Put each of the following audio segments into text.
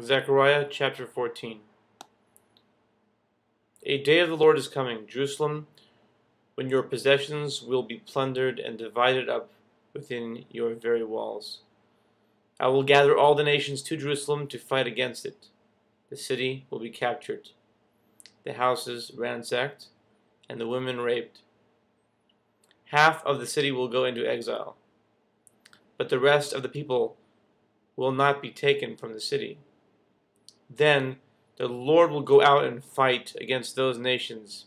Zechariah Chapter 14. A day of the Lord is coming, Jerusalem, when your possessions will be plundered and divided up within your very walls. I will gather all the nations to Jerusalem to fight against it. The city will be captured, the houses ransacked, and the women raped. Half of the city will go into exile, but the rest of the people will not be taken from the city. Then the Lord will go out and fight against those nations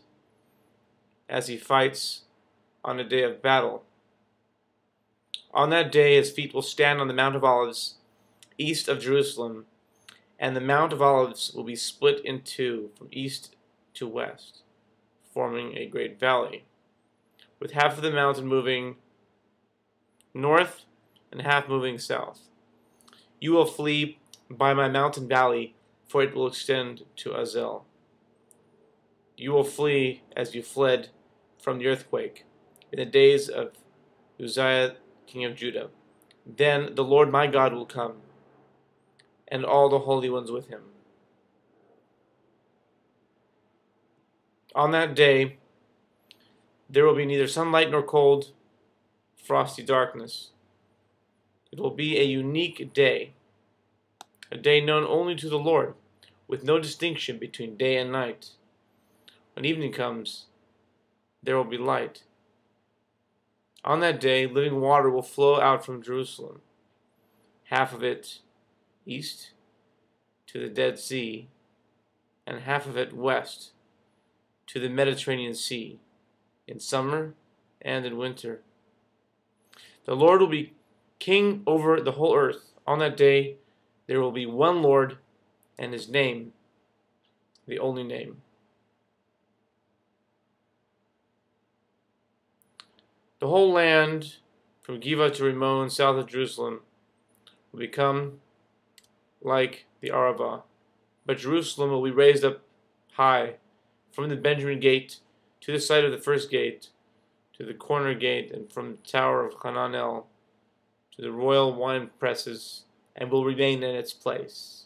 as he fights on a day of battle. On that day his feet will stand on the Mount of Olives, east of Jerusalem, and the Mount of Olives will be split in two from east to west, forming a great valley, with half of the mountain moving north and half moving south. You will flee by my mountain valley, for it will extend to Azel. You will flee as you fled from the earthquake in the days of Uzziah, king of Judah. Then the Lord my God will come, and all the holy ones with him. On that day there will be neither sunlight nor cold, frosty darkness. It will be a unique day, a day known only to the Lord, with no distinction between day and night. When evening comes, there will be light. On that day, living water will flow out from Jerusalem, half of it east to the Dead Sea, and half of it west to the Mediterranean Sea, in summer and in winter. The Lord will be king over the whole earth. On that day, there will be one Lord, and his name, the only name. The whole land, from Giva to Rimmon, south of Jerusalem, will become like the Arava, but Jerusalem will be raised up high, from the Benjamin gate to the site of the first gate, to the corner gate, and from the tower of Hananel to the royal wine presses, and will remain in its place.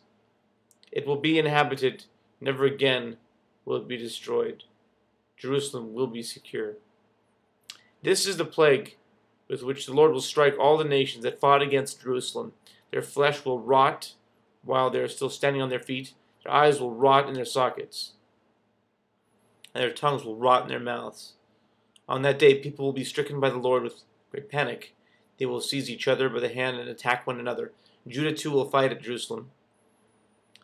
It will be inhabited, never again will it be destroyed. Jerusalem will be secure. This is the plague with which the Lord will strike all the nations that fought against Jerusalem. Their flesh will rot while they are still standing on their feet. Their eyes will rot in their sockets, and their tongues will rot in their mouths. On that day people will be stricken by the Lord with great panic. They will seize each other by the hand and attack one another. Judah too will fight at Jerusalem.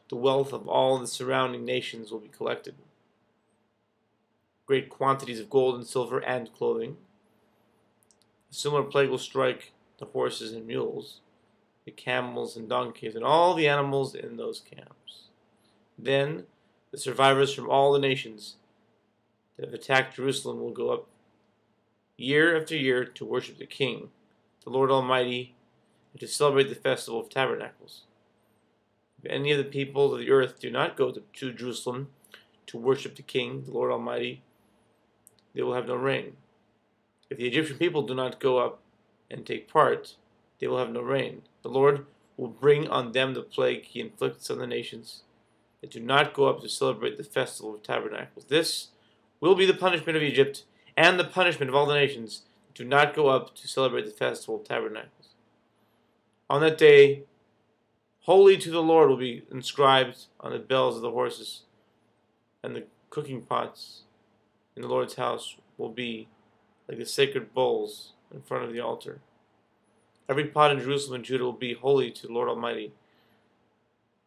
The wealth of all the surrounding nations will be collected. Great quantities of gold and silver and clothing. A similar plague will strike the horses and mules, the camels and donkeys, and all the animals in those camps. Then the survivors from all the nations that have attacked Jerusalem will go up year after year to worship the King, the Lord Almighty, and to celebrate the Festival of Tabernacles. If any of the people of the earth do not go to Jerusalem to worship the King, the Lord Almighty, they will have no rain. If the Egyptian people do not go up and take part, they will have no rain. The Lord will bring on them the plague he inflicts on the nations that do not go up to celebrate the Festival of Tabernacles. This will be the punishment of Egypt and the punishment of all the nations that do not go up to celebrate the Festival of Tabernacles. On that day, holy to the Lord will be inscribed on the bells of the horses, and the cooking pots in the Lord's house will be like the sacred bowls in front of the altar. Every pot in Jerusalem and Judah will be holy to the Lord Almighty,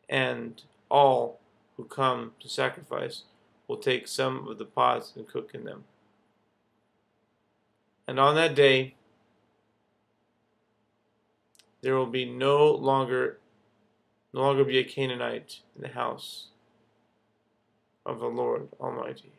and all who come to sacrifice will take some of the pots and cook in them. And on that day there will be no longer be a Canaanite in the house of the Lord Almighty.